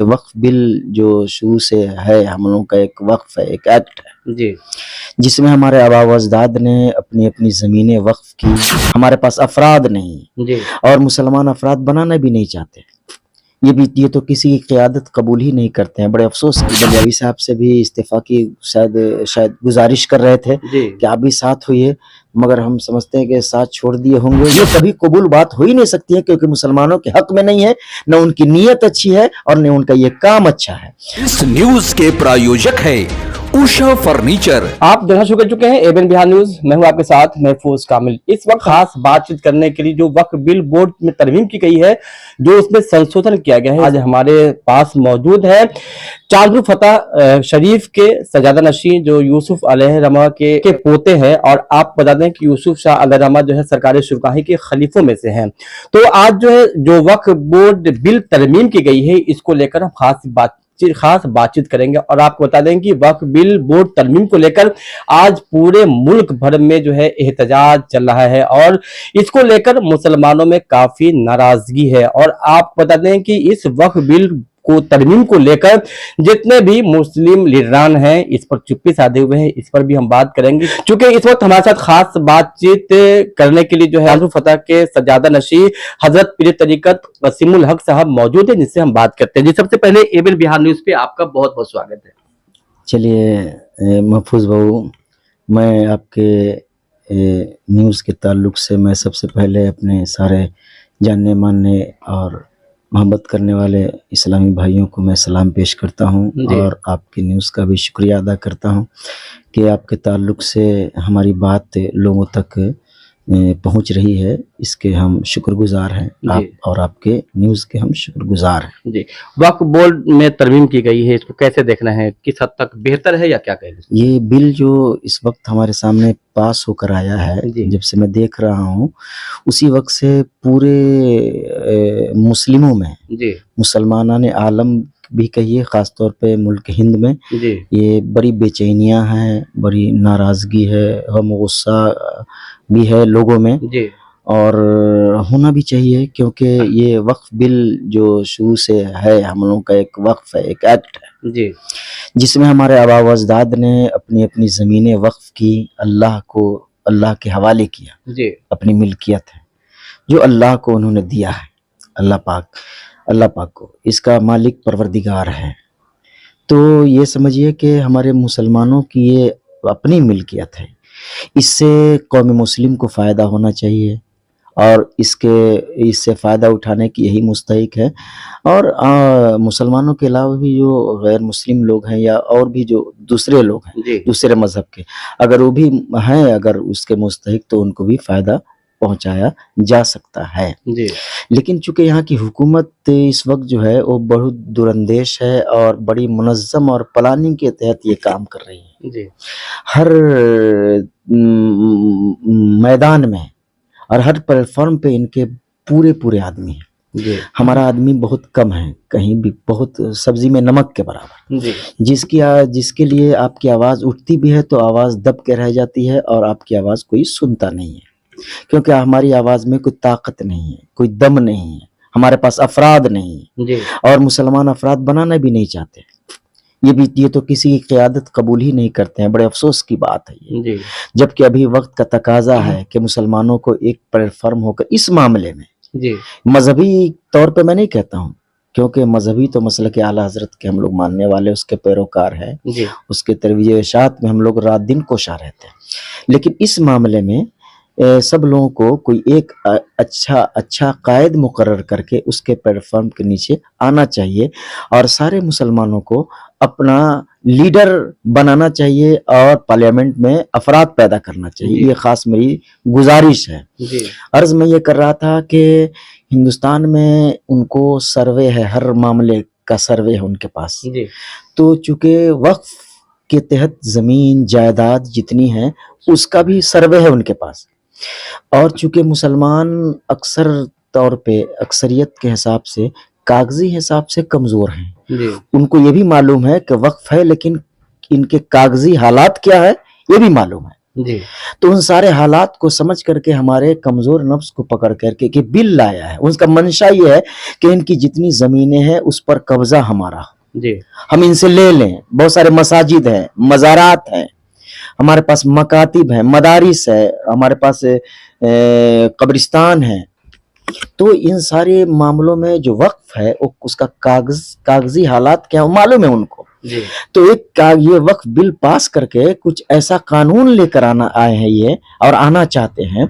وقف بل جو شروع سے ہے ہم لوگوں کا ایک وقف ہے، ایک ایکٹ ہے جی جس میں ہمارے آباء و اجداد نے اپنی اپنی زمینیں وقف کی. ہمارے پاس افراد نہیں جی اور مسلمان افراد بنانا بھی نہیں چاہتے. یہ تو کسی کی قیادت قبول ہی نہیں کرتے ہیں. بڑے افسوس کی بلیاوی صاحب سے بھی استعفیٰ کی شاید گزارش کر رہے تھے جی کہ آپ بھی ساتھ ہوئیے، مگر ہم سمجھتے ہیں کہ ساتھ چھوڑ دیے ہوں گے. یہ کبھی قبول بات ہو ہی نہیں سکتی ہے کیونکہ مسلمانوں کے حق میں نہیں ہے، نہ ان کی نیت اچھی ہے اور نہ ان کا یہ کام اچھا ہے. اس نیوز کے پرایوجک ہے اوشا فرنیچر. آپ دیکھنا شروع کر چکے ہیں ABN بہار نیوز. میں ہوں آپ کے ساتھ محفوظ کامل. اس وقت خاص بات چیت کرنے کے لیے جو وقف بل بورڈ میں ترمیم کی گئی ہے، جو اس میں سنشودھن کیا گیا ہے، آج ہمارے پاس موجود ہے چاندرو فتح شریف کے سجادہ نشین جو یوسف علیہ رحمہ کے پوتے ہیں، اور آپ بتا دیں کہ یوسف شاہ علیہ رحمہ جو ہے سرکار شرکاہی کے خلیفوں میں سے ہیں. تو آج جو ہے جو وقف بورڈ بل ترمیم کی گئی ہے، اس کو لے کر ہم خاص بات چیت کریں گے. اور آپ کو بتا دیں کہ وقف بل بورڈ ترمیم کو لے کر آج پورے ملک بھر میں جو ہے احتجاج چل رہا ہے، اور اس کو لے کر مسلمانوں میں کافی ناراضگی ہے. اور آپ بتا دیں کہ اس وقف بل کو ترمیم کو لے کر جتنے بھی مسلم لیڈران ہیں اس پر چپی سادھے ہوئے ہیں. اس پر بھی ہم بات کریں گے چونکہ اس وقت ہمارے ساتھ خاص بات چیت کرنے کے لیے جو ہے چاندرو فتح کے سجادہ نشین حضرت پیر طریقت وسیم الحق صاحب موجود ہیں، جس سے ہم بات کرتے ہیں. جی سب سے پہلے ABN بہار نیوز پہ آپ کا بہت بہت سواگت ہے. چلیے محفوظ بھائی، میں آپ کے نیوز کے تعلق سے میں سب سے پہلے اپنے سارے جاننے ماننے اور محبت کرنے والے اسلامی بھائیوں کو میں سلام پیش کرتا ہوں، اور آپ کی نیوز کا بھی شکریہ ادا کرتا ہوں کہ آپ کے تعلق سے ہماری بات لوگوں تک پہنچ رہی ہے. اس کے ہم شکر گزار ہیں، آپ اور آپ کے نیوز کے ہم شکر گزار ہیں. جی وقف بورڈ میں ترمیم کی گئی ہے، اس کو کیسے دیکھنا ہے؟ کس حد تک بہتر ہے یا کیا کہیں؟ یہ بل جو اس وقت ہمارے سامنے پاس ہو کر آیا ہے، جب سے میں دیکھ رہا ہوں اسی وقت سے پورے مسلموں میں، مسلمانان عالم بھی کہیے، خاص طور پہ ملک ہند میں یہ بڑی بے چینیاں ہیں، بڑی ناراضگی ہے، غم و غصہ بھی ہے لوگوں میں، اور ہونا بھی چاہیے کیونکہ یہ وقف بل جو شروع سے ہے ہم لوگوں کا ایک وقف ہے، ایک ایکٹ ہے جس میں ہمارے آباء و اجداد نے اپنی اپنی زمینیں وقف کی، اللہ کے حوالے کیا. اپنی ملکیت ہے جو اللہ کو انہوں نے دیا ہے، اللہ پاک کو، اس کا مالک پروردگار ہے. تو یہ سمجھیے کہ ہمارے مسلمانوں کی یہ اپنی ملکیت ہے. اس سے قوم مسلم کو فائدہ ہونا چاہیے اور اس سے فائدہ اٹھانے کی یہی مستحق ہے. اور مسلمانوں کے علاوہ بھی جو غیر مسلم لوگ ہیں یا اور بھی جو دوسرے لوگ ہیں دوسرے مذہب کے، اگر وہ بھی ہیں اگر اس کے مستحق، تو ان کو بھی فائدہ پہنچایا جا سکتا ہے. لیکن چونکہ یہاں کی حکومت اس وقت جو ہے وہ بہت دوراندیش ہے اور بڑی منظم اور پلاننگ کے تحت یہ کام کر رہی ہے. ہر میدان میں اور ہر پلیٹ فارم پہ ان کے پورے آدمی ہیں. ہمارا آدمی بہت کم ہے، کہیں بھی بہت سبزی میں نمک کے برابر. جس کے لیے آپ کی آواز اٹھتی بھی ہے تو آواز دب کے رہ جاتی ہے اور آپ کی آواز کوئی سنتا نہیں ہے، کیونکہ ہماری آواز میں کوئی طاقت نہیں ہے، کوئی دم نہیں ہے، ہمارے پاس افراد نہیں ہے، اور مسلمان افراد بنانا بھی نہیں چاہتے. یہ تو کسی کی قیادت قبول ہی نہیں کرتے ہیں. بڑے افسوس کی بات ہے یہ، جبکہ ابھی وقت کا تقاضا ہے کہ مسلمانوں کو ایک پلیٹ فارم ہو کر اس معاملے میں، مذہبی طور پہ میں نہیں کہتا ہوں کیونکہ مذہبی تو مسلک اعلیٰ حضرت کے ہم لوگ ماننے والے، اس کے پیروکار ہیں، اس کے ترویج ارشاد میں ہم لوگ رات دن کوشاں رہتے ہیں. لیکن اس معاملے میں سب لوگوں کو کوئی ایک اچھا قائد مقرر کر کے اس کے پلیٹ فارم کے نیچے آنا چاہیے اور سارے مسلمانوں کو اپنا لیڈر بنانا چاہیے اور پارلیمنٹ میں افراد پیدا کرنا چاہیے. یہ خاص میری گزارش ہے. عرض میں یہ کر رہا تھا کہ ہندوستان میں ان کو سروے ہے، ہر معاملے کا سروے ہے ان کے پاس. تو چونکہ وقف کے تحت زمین جائیداد جتنی ہے اس کا بھی سروے ہے ان کے پاس، اور چونکہ مسلمان اکثر طور پہ اکثریت کے حساب سے کاغذی حساب سے کمزور ہیں. ان کو یہ بھی معلوم ہے کہ وقف ہے لیکن ان کے کاغذی حالات کیا ہے یہ بھی معلوم ہے. जी तो उन सारे हालात को समझ करके हमारे कमजोर नफ्स को पकड़ करके कि बिल लाया है, उसका मंशा ये है कि इनकी जितनी जमीनें हैं उस पर कब्जा हमारा हो, जी हम इनसे ले लें। बहुत सारे मसाजिद हैं, मज़ारात हैं, हमारे पास मकातिब हैं, मदारिस है, हमारे पास कब्रिस्तान है। तो इन सारे मामलों में जो वक्फ है उसका कागजी हालात क्या मालूम है उनको। जी तो ये वक्फ बिल पास करके कुछ ऐसा कानून लेकर आए हैं ये, और आना चाहते हैं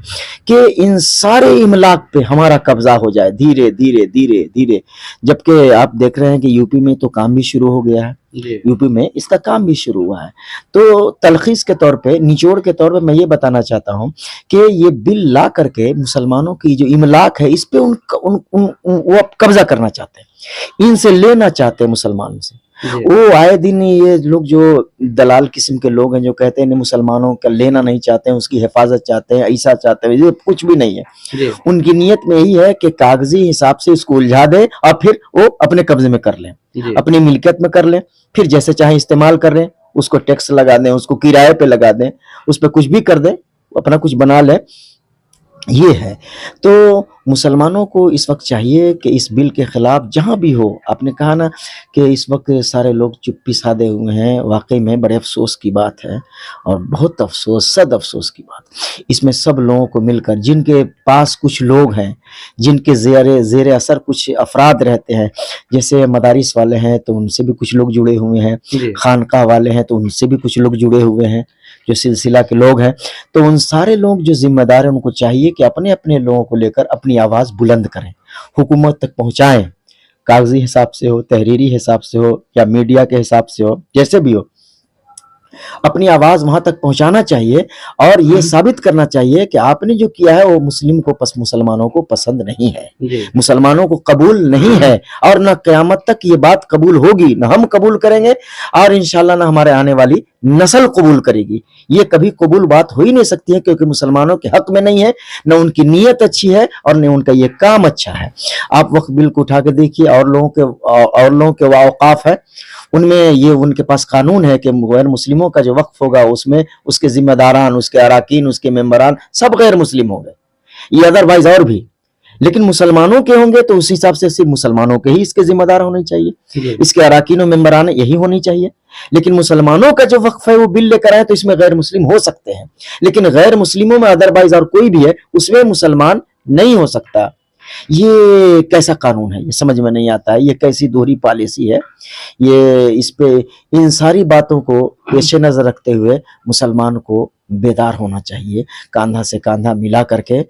कि इन सारे इमलाक पे हमारा कब्जा हो जाए धीरे धीरे धीरे धीरे। जबकि आप देख रहे हैं कि यूपी में तो काम भी शुरू हो गया है, यूपी में इसका काम भी शुरू हुआ है। तो तलखीस के तौर पे, निचोड़ के तौर पे मैं ये बताना चाहता हूँ कि ये बिल ला करके मुसलमानों की जो इमलाक है इस पे वो कब्जा करना चाहते हैं, इनसे लेना चाहते हैं मुसलमानों से। वो आए दिन ये लोग जो दलाल किस्म के लोग हैं जो कहते हैं मुसलमानों का लेना नहीं चाहते हैं, उसकी हिफाजत चाहते हैं, ऐसा चाहते हैं, ये कुछ भी नहीं है। उनकी नीयत में यही है कि कागजी हिसाब से इसको उलझा दे और फिर वो अपने कब्जे में कर लें, अपनी मिल्कियत में कर लें, फिर जैसे चाहे इस्तेमाल कर लें, उसको टैक्स लगा दें, उसको किराए पे लगा दें, उस पर कुछ भी कर दें, अपना कुछ बना लें। ये है तो मुसलमानों को इस वक्त चाहिए कि इस बिल के खिलाफ जहां भी हो, आपने कहा ना कि इस वक्त सारे लोग चुप्पी साधे हुए हैं, वाकई में बड़े अफसोस की बात है और बहुत अफसोस, सद अफसोस की बात। इसमें सब लोगों को मिलकर, जिनके पास कुछ लोग हैं, जिनके ज़ेरे असर कुछ अफराद रहते हैं, जैसे मदारिस वाले हैं तो उनसे भी कुछ लोग जुड़े हुए हैं, खानका वाले हैं तो उनसे भी कुछ लोग जुड़े हुए हैं, जो सिलसिला के लोग हैं। तो उन सारे लोग जो जिम्मेदार हैं उनको चाहिए कि अपने अपने लोगों को लेकर अपनी आवाज़ बुलंद करें, हुकूमत तक पहुंचाएं, कागजी हिसाब से हो, तहरीरी हिसाब से हो या मीडिया के हिसाब से हो, जैसे भी हो, अपनी आवाज वहां तक पहुंचाना चाहिए और ये साबित करना चाहिए कि आपने जो किया है वो मुसलमानों को पसंद नहीं है, मुसलमानों को कबूल नहीं है और न क़यामत तक ये बात कबूल होगी, न हम कबूल करेंगे और इंशाल्लाह न हमारे आने वाली नस्ल कबूल करेगी। ये कभी कबूल बात हो ही नहीं सकती है क्योंकि मुसलमानों के हक में नहीं है, न उनकी नीयत अच्छी है और न उनका ये काम अच्छा है। आप वक्त बिल को उठा के देखिए, और लोगों के औकाफ है, उनमें ये उनके पास कानून है कि गैर मुस्लिमों का जो वक्फ होगा उसमें उसके जिम्मेदारान, उसके अराकीन, उसके मेंबरान सब गैर मुस्लिम होंगे, ये अदरवाइज और भी, लेकिन मुसलमानों के होंगे तो उस हिसाब से सिर्फ मुसलमानों के ही इसके जिम्मेदार होने चाहिए, इसके अराकीन और मेंबरान यही होनी चाहिए। लेकिन मुसलमानों का जो वक्फ है वो बिल लेकर आए तो इसमें गैर मुस्लिम हो सकते हैं, लेकिन गैर मुस्लिमों में अदरवाइज और कोई भी है उसमें मुसलमान नहीं हो सकता। ये कैसा कानून है, ये समझ में नहीं आता है, ये कैसी दोहरी पॉलिसी है। ये इस पे इन सारी बातों को पेश नजर रखते हुए मुसलमान को बेदार होना चाहिए, कांधा से कांधा मिला करके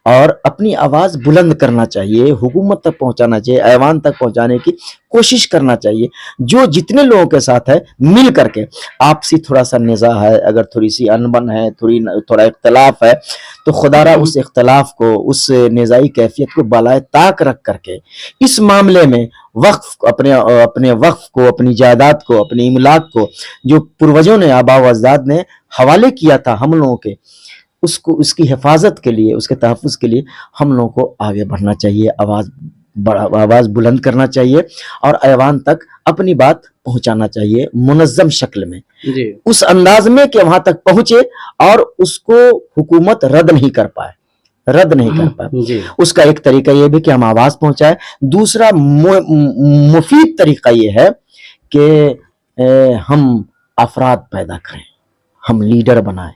और अपनी आवाज बुलंद करना चाहिए, हुकूमत तक पहुंचाना चाहिए, ऐवान तक पहुंचाने की कोशिश करना चाहिए। जो जितने लोगों के साथ है मिल करके, आपसी थोड़ा सा निज़ा है, अगर थोड़ी सी अनबन है, थोड़ा इख्तलाफ है तो खुदारा उस इख्तलाफ को, उस निज़ाई कैफियत को बालाए ताक रख करके इस मामले में वक्फ, अपने वक्फ को, अपनी जायदाद को, अपनी इमलाक को जो पूर्वजों ने, आबा व अजदाद ने हवाले किया था हम लोगों के, उसको, उसकी हिफाजत के लिए, उसके तहफ़्फ़ुज़ के लिए हम लोगों को आगे बढ़ना चाहिए, आवाज़ बुलंद करना चाहिए और ऐवान तक अपनी बात पहुंचाना चाहिए मुनज़्ज़म शक्ल में, उस अंदाज में कि वहां तक पहुंचे और उसको हुकूमत रद्द नहीं कर पाए। उसका एक तरीका ये भी कि हम आवाज पहुंचाए। दूसरा मुफीद तरीका ये है कि हम अफराद पैदा करें, हम लीडर बनाएं,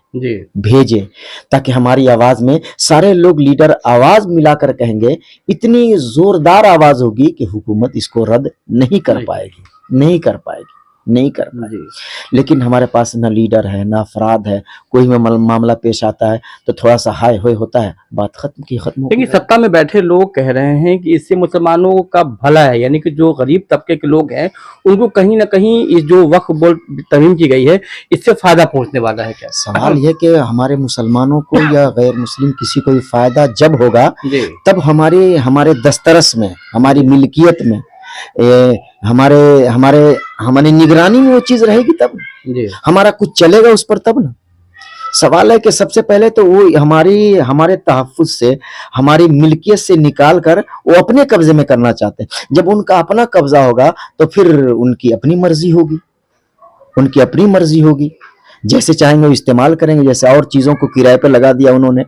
भेजें, ताकि हमारी आवाज में सारे लोग लीडर आवाज मिलाकर कहेंगे, इतनी जोरदार आवाज होगी कि हुकूमत इसको रद्द नहीं कर पाएगी। लेकिन हमारे पास न लीडर है, न अफराद है, कोई में मामला पेश आता है तो थोड़ा सा हाय होय होता है, बात खत्म। लेकिन सत्ता में बैठे लोग कह रहे हैं कि इससे मुसलमानों का भला है, यानी कि जो गरीब तबके के लोग हैं उनको कहीं ना कहीं इस जो वक्फ बोर्ड तरमीम की गई है इससे फायदा पहुंचने वाला है। क्या सवाल यह कि हमारे मुसलमानों को या गैर मुस्लिम किसी को भी फायदा जब होगा तब हमारे दस्तरस में, हमारी मिल्कियत में, हमारे निगरानी में वो चीज रहेगी तब हमारा कुछ चलेगा उस पर, तब ना। सवाल है कि सबसे पहले तो वो हमारे तहफ़्फ़ुज़ से, हमारी मिल्कियत से निकाल कर वो अपने कब्जे में करना चाहते हैं। जब उनका अपना कब्जा होगा तो फिर उनकी अपनी मर्जी होगी, जैसे चाहेंगे वो इस्तेमाल करेंगे। जैसे और चीज़ों को किराए पे लगा दिया उन्होंने,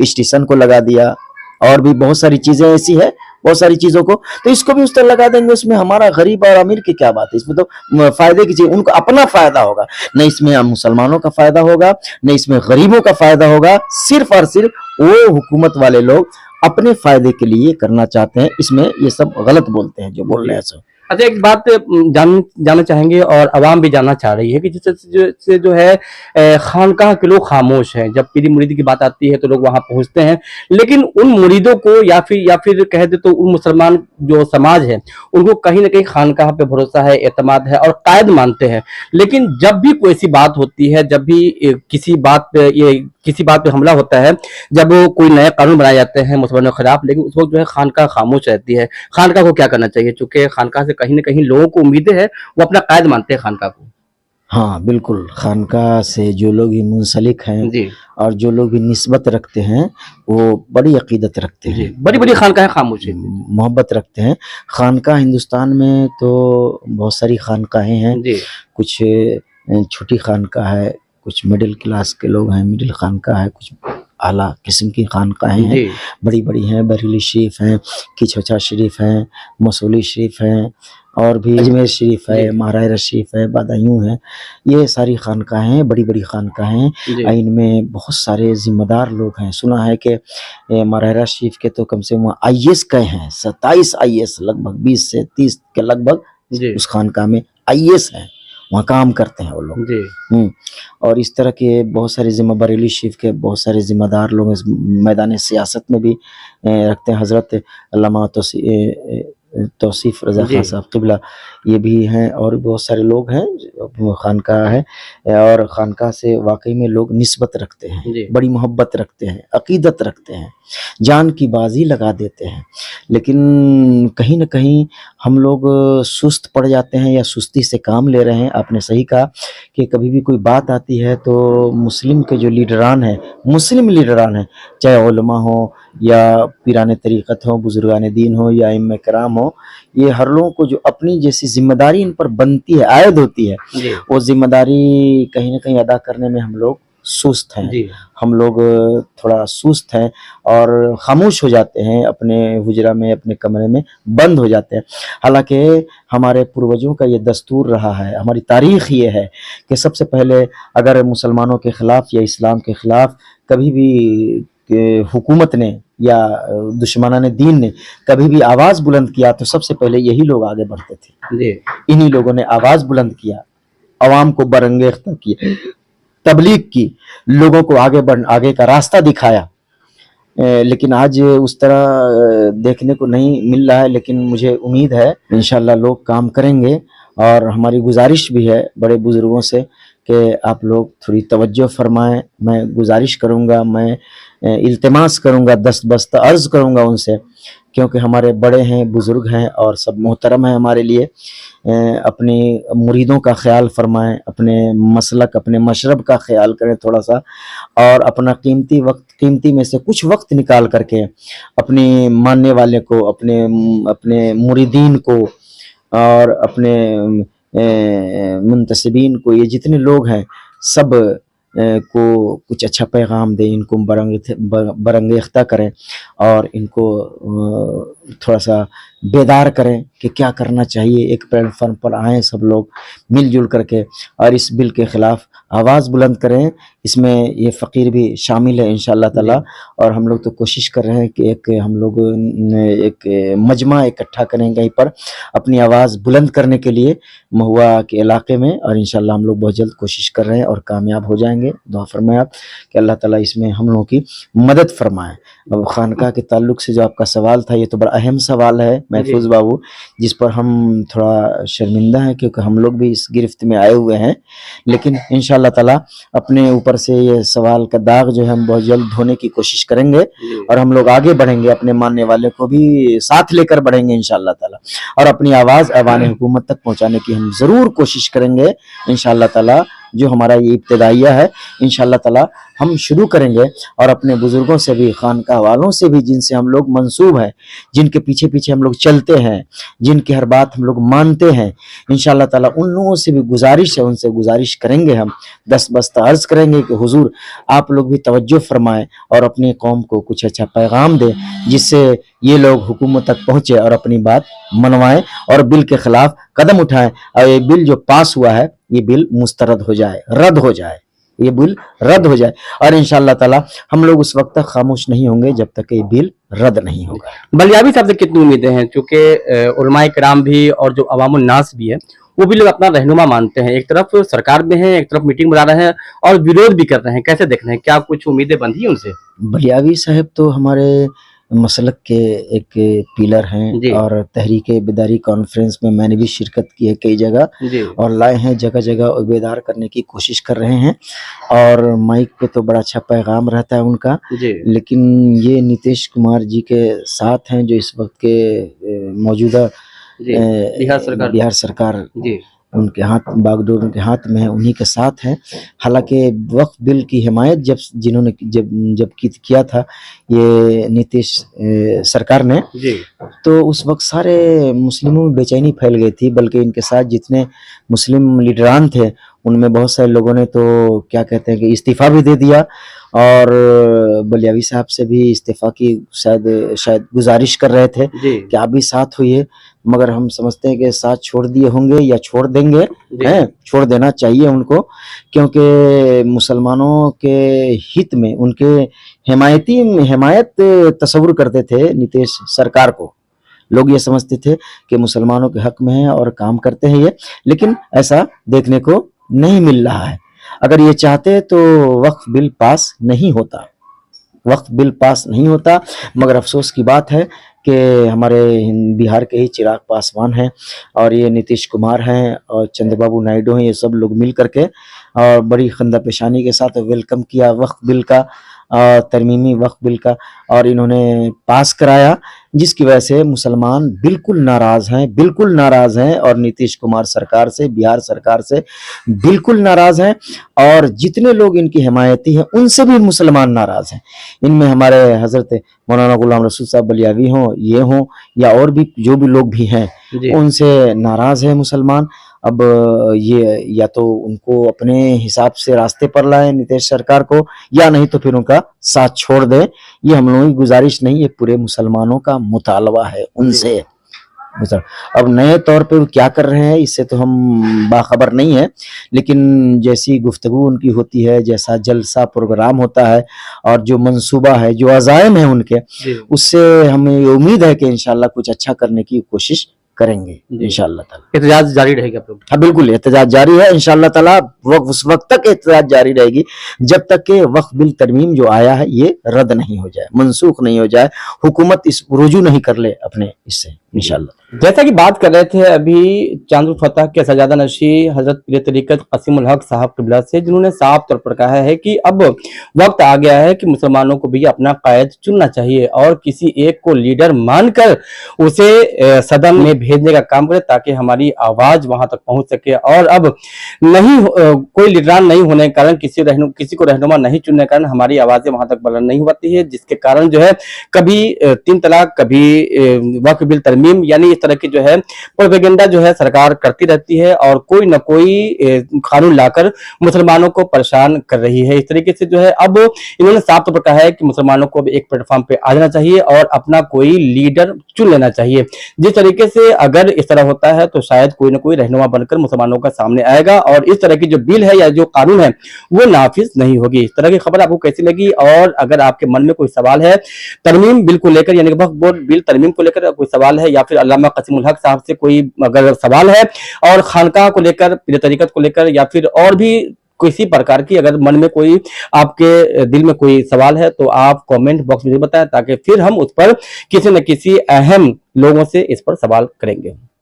स्टेशन को लगा दिया, और भी बहुत सारी चीज़ें ऐसी है, बहुत सारी चीज़ों को, तो इसको भी उस तरह लगा देंगे। उसमें हमारा गरीब और अमीर की क्या बात है, इसमें तो फायदे की चीज़, उनको अपना फायदा होगा, न इसमें मुसलमानों का फायदा होगा, न इसमें गरीबों का फायदा होगा। सिर्फ और सिर्फ वो हुकूमत वाले लोग अपने फायदे के लिए करना चाहते हैं। इसमें ये सब गलत बोलते हैं जो बोल रहे हैं सब। अच्छा, एक बात जानना चाहेंगे और आवाम भी जानना चाह रही है कि जिससे जो है खानकाह के लोग खामोश हैं। जब पीरी मुरीदी की बात आती है तो लोग वहां पहुंचते हैं, लेकिन उन मुरीदों को या फिर कह दे तो उन मुसलमान जो समाज है उनको कहीं ना कहीं खानकाह पे भरोसा है, एतमाद है और कायद मानते हैं। लेकिन जब भी कोई ऐसी बात होती है, जब भी किसी बात पे हमला होता है, जब कोई नए कानून बनाए जाते हैं मुसलमानों के खिलाफ, लेकिन उस वक्त जो है खानकाह खामोश रहती है। खानकाह को क्या करना चाहिए, चूंकि खानकाह से कहीं ना कहीं लोगों को उम्मीदें हैं, वो अपना कायद मानते हैं खानकाह को। हाँ बिल्कुल, खानकाह से जो लोग भी मुंसलिक हैं जी, और जो लोग भी निस्बत रखते हैं वो बड़ी अकीदत रखते हैं, बड़ी बड़ी खानकाह खामोश है। मोहब्बत रखते हैं। खानकाह हिंदुस्तान में तो बहुत सारी खानकाहें हैं, जी, कुछ छोटी खानकाह है, कुछ मिडिल क्लास के लोग हैं, मिडिल खानकाह है, कुछ आला किस्म की खानकाहें हैं, जी, बड़ी बड़ी हैं। बरेली शरीफ हैं, किचौचा शरीफ हैं, मसूली शरीफ हैं, और भी अजमेर शरीफ है, महाराजा शरीफ है, बदायूं है। ये सारी खानकाहें हैं, बड़ी बड़ी खानकाहें हैं। इनमें बहुत सारे जिम्मेदार लोग हैं। सुना है कि महाराजा शरीफ के तो कम से कम IAS गए हैं, 27 IAS, लगभग 20 से 30 के लगभग उस खानकाह में IAS हैं, वहाँ काम करते हैं वो लोग। जी, और इस तरह के बहुत सारे बरेली शरीफ के बहुत सारे जिम्मेदार लोग इस मैदान सियासत में भी रखते हैं। हज़रत अल्लामा तौसीफ रज़ा खान साहब क़िबला ये भी हैं, और बहुत सारे लोग हैं। खानकाह है और खानकाह से वाकई में लोग निस्बत रखते हैं, बड़ी मोहब्बत रखते हैं, अकीदत रखते हैं, जान की बाजी लगा देते हैं। लेकिन कहीं ना कहीं हम लोग सुस्त पड़ जाते हैं या सुस्ती से काम ले रहे हैं। आपने सही कहा कि कभी भी कोई बात आती है तो मुस्लिम के जो लीडरान हैं, मुस्लिम लीडरान हैं, चाहे उलमा हो या पीराने तरीक़त हो, बुजुर्गान दीन हो या इमाम कराम हो, ये हर लोगों को जो अपनी जैसी जिम्मेदारी इन पर बनती है, आयद होती है, वो जिम्मेदारी कहीं ना कहीं अदा करने में हम लोग सुस्त हैं। हम लोग थोड़ा सुस्त हैं और खामोश हो जाते हैं, अपने हुजरा में, अपने कमरे में बंद हो जाते हैं। हालांकि हमारे पूर्वजों का ये दस्तूर रहा है, हमारी तारीख़ ये है कि सबसे पहले अगर मुसलमानों के ख़िलाफ़ या इस्लाम के ख़िलाफ़ कभी भी हुकूमत ने या दुश्मनाने दीन ने कभी भी आवाज़ बुलंद किया तो सबसे पहले यही लोग आगे बढ़ते थे। इन्हीं लोगों ने आवाज़ बुलंद किया, अवाम को बरंगेख्ता किया, तबलीग की, लोगों को आगे का रास्ता दिखाया। लेकिन आज उस तरह देखने को नहीं मिल रहा है। लेकिन मुझे उम्मीद है इंशाल्लाह लोग काम करेंगे, और हमारी गुजारिश भी है बड़े बुजुर्गों से कि आप लोग थोड़ी तवज्जो फरमाएं। मैं गुजारिश करूंगा, मैं इल्तिमास करूंगा, दस्तबस्त अर्ज़ करूंगा उनसे, क्योंकि हमारे बड़े हैं, बुज़ुर्ग हैं और सब मोहतरम हैं हमारे लिए। अपनी मुरीदों का ख्याल फरमाएं, अपने मसलक, अपने मशरब का ख्याल करें थोड़ा सा, और अपना कीमती में से कुछ वक्त निकाल करके अपने मानने वाले को, अपने मुरीदीन को और अपने मुंतसिबीन को, ये जितने लोग हैं सब को कुछ अच्छा पैगाम दें, इनको बरंगेख्ता करें और इनको थोड़ा सा बेदार करें कि क्या करना चाहिए। एक प्लेटफॉर्म पर आएँ सब लोग मिलजुल करके और इस बिल के ख़िलाफ़ आवाज़ बुलंद करें। इसमें ये फ़कीर भी शामिल है इंशाअल्लाह ताला, और हम लोग तो कोशिश कर रहे हैं कि हम लोग एक मजमा इकट्ठा करें कहीं पर अपनी आवाज़ बुलंद करने के लिए महुआ के इलाके में, और इंशाअल्लाह हम लोग बहुत जल्द कोशिश कर रहे हैं और कामयाब हो जाएंगे। दुआ फरमाएं आप कि अल्लाह ताला इसमें हम लोगों की मदद फरमाए। अब खानकाह के ताल्लुक से जो आपका सवाल था, ये तो बड़ा अहम सवाल है महफूज बाबू, जिस पर हम थोड़ा शर्मिंदा हैं क्योंकि हम लोग भी इस गिरफ्त में आए हुए हैं। लेकिन इंशाअल्लाह ताला अपने ऊपर से ये सवाल का दाग जो है हम बहुत जल्द धोने की कोशिश करेंगे, और हम लोग आगे बढ़ेंगे, अपने मानने वाले को भी साथ लेकर बढ़ेंगे इंशाअल्लाह ताला, और अपनी आवाज़ ऐवान हुकूमत तक पहुँचाने की हम ज़रूर कोशिश करेंगे इंशाअल्लाह ताला। जो हमारा ये इब्तिदाइया है, इंशाअल्लाह ताला हम शुरू करेंगे और अपने बुजुर्गों से भी, खानका वालों से भी, जिनसे हम लोग मंसूब हैं, जिनके पीछे पीछे हम लोग चलते हैं, जिनकी हर बात हम लोग मानते हैं, इंशाअल्लाह ताला उन लोगों से भी गुजारिश है, उनसे गुजारिश करेंगे, हम दस्तबस्त अर्ज करेंगे कि हुजूर आप लोग भी तवज्जो फरमाएं और अपनी कौम को कुछ अच्छा पैगाम दें, जिससे ये लोग हुकूमत तक पहुंचे और अपनी बात मनवाएं और बिल के खिलाफ कदम उठाएं और ये बिल जो पास हुआ है ये बिल मुस्तरद हो जाए, रद्द हो जाए, ये बिल रद्द हो जाए। और इंशाअल्लाह ताला हम लोग उस वक्त तक खामोश नहीं होंगे जब तक ये बिल रद्द नहीं होगा। बलियावी साहब से कितनी उम्मीदें हैं, क्योंकि उलमाए किराम भी और जो अवामुन नास भी है वो भी लोग अपना रहनुमा मानते हैं, एक तरफ सरकार में है, एक तरफ मीटिंग बुला रहे हैं और विरोध भी कर रहे हैं, कैसे देख रहे हैं, क्या कुछ उम्मीदें बंधी उनसे? बलियावी साहब तो हमारे मसलक के एक पिलर जी। हैं और तहरीक बेदारी कॉन्फ्रेंस में मैंने भी शिरकत की है कई जगह जी और लाए हैं, जगह जगह बेदार करने की कोशिश कर रहे हैं और माइक पे तो बड़ा अच्छा पैगाम रहता है उनका। जी लेकिन ये नीतीश कुमार जी के साथ हैं जो इस वक्त के मौजूदा जी बिहार सरकार जी उनके हाथ, बागडोर उनके हाथ में है, उन्हीं के साथ है। हालांकि वक्फ बिल की हिमायत जिन्होंने जब किया था ये नीतीश सरकार ने, जी तो उस वक्त सारे मुस्लिमों में बेचैनी फैल गई थी, बल्कि इनके साथ जितने मुस्लिम लीडरान थे उनमें बहुत सारे लोगों ने तो क्या कहते हैं कि इस्तीफा भी दे दिया और बलियावी साहब से भी इस्तीफा की शायद गुजारिश कर रहे थे जी कि आप भी साथ हुई, मगर हम समझते हैं कि साथ छोड़ दिए होंगे या छोड़ देंगे, हैं, छोड़ देना चाहिए उनको, क्योंकि मुसलमानों के हित में उनके हिमायत तस्वुर करते थे नीतीश सरकार को। लोग ये समझते थे कि मुसलमानों के हक में है और काम करते हैं ये, लेकिन ऐसा देखने को नहीं मिल रहा है। अगर ये चाहते तो वक्फ बिल पास नहीं होता, वक्फ बिल पास नहीं होता। मगर अफसोस की बात है कि हमारे बिहार के ही चिराग पासवान हैं और ये नीतीश कुमार हैं और चंद्रबाबू नायडू हैं, ये सब लोग मिल करके और बड़ी खंदा पेशानी के साथ वेलकम किया वक्फ बिल का, तरमीमी वक्फ बिल का, और इन्होंने पास कराया, जिसकी वजह से मुसलमान बिल्कुल नाराज हैं और नीतीश कुमार सरकार से, बिहार सरकार से बिल्कुल नाराज हैं और जितने लोग इनकी हिमायती हैं उनसे भी मुसलमान नाराज हैं। इनमें हमारे हजरत मौलाना गुलाम रसूल साहब बलियावी हों, ये हों या और भी जो भी लोग भी हैं, उनसे नाराज है मुसलमान। अब ये या तो उनको अपने हिसाब से रास्ते पर लाए नीतीश सरकार को, या नहीं तो फिर उनका साथ छोड़ दें। ये हम लोगों की गुजारिश नहीं, ये पूरे मुसलमानों का मुतालबा है उनसे। अब नए तौर पे वो क्या कर रहे हैं इससे तो हम बाखबर नहीं है, लेकिन जैसी गुफ्तगू उनकी होती है, जैसा जलसा प्रोग्राम होता है और जो मंसूबा है, जो अज़ाइम है उनके, उससे हमें ये उम्मीद है कि इंशाल्लाह कुछ अच्छा करने की कोशिश करेंगे इंशाअल्लाह ताला। एहतजाज जारी रहेगा आप लोग? हाँ बिल्कुल, एहतजाज जारी है इंशाअल्लाह ताला। उस वक्त तक एहतजाज जारी रहेगी जब तक के वक्फ बिल तरमीम जो आया है ये रद्द नहीं हो जाए, मनसूख नहीं हो जाए, हुकूमत इस रुजू नहीं कर ले अपने इससे इंशाअल्लाह। जैसा कि बात कर रहे थे अभी चांदुल फतह के सजादा नशी हजरत पीर तरीकत असीमुल हक साहब किबला से, जिन्होंने साफ तौर पर कहा है कि अब वक्त आ गया है कि मुसलमानों को भी अपना कायद चुनना चाहिए और किसी एक को लीडर मानकर उसे सदन में भेजने का काम करे ताकि हमारी आवाज वहां तक पहुंच सके। और अब नहीं कोई लीडरान नहीं होने के कारण, किसी को रहनुमा नहीं चुनने के कारण हमारी आवाजें वहां तक बुलंद नहीं होती है, जिसके कारण जो है कभी 3 तलाक, कभी वक्फ बिल तरमीम, यानी इस तरह की जो है प्रोपेगेंडा जो है सरकार करती रहती है और कोई न कोई कानून लाकर मुसलमानों को परेशान कर रही है। इस तरीके से जो है अब इन्होंने साफ तौर पर कहा है कि मुसलमानों को एक प्लेटफॉर्म पे आ जाना चाहिए और अपना कोई लीडर चुन लेना चाहिए। जिस तरीके से अगर इस तरह होता है तो शायद कोई न कोई रहनुमा बनकर मुसलमानों का सामने आएगा और इस तरह की जो बिल है या जो कानून है वो नाफिज नहीं होगी। इस तरह की खबर आपको कैसी लगी? और अगर आपके मन में कोई सवाल है तरमीम बिल को लेकर, यानी वक्फ बोर्ड बिल तरमीम को लेकर कोई सवाल है, या फिर अल्लामा कसीमुल हक साहब से कोई अगर सवाल है और खानका को लेकर, पीर तरीकत को लेकर, या फिर और भी किसी प्रकार की अगर मन में कोई आपके दिल में कोई सवाल है तो आप कमेंट बॉक्स में बताएं ताकि फिर हम उस पर किसी न किसी अहम लोगों से इस पर सवाल करेंगे।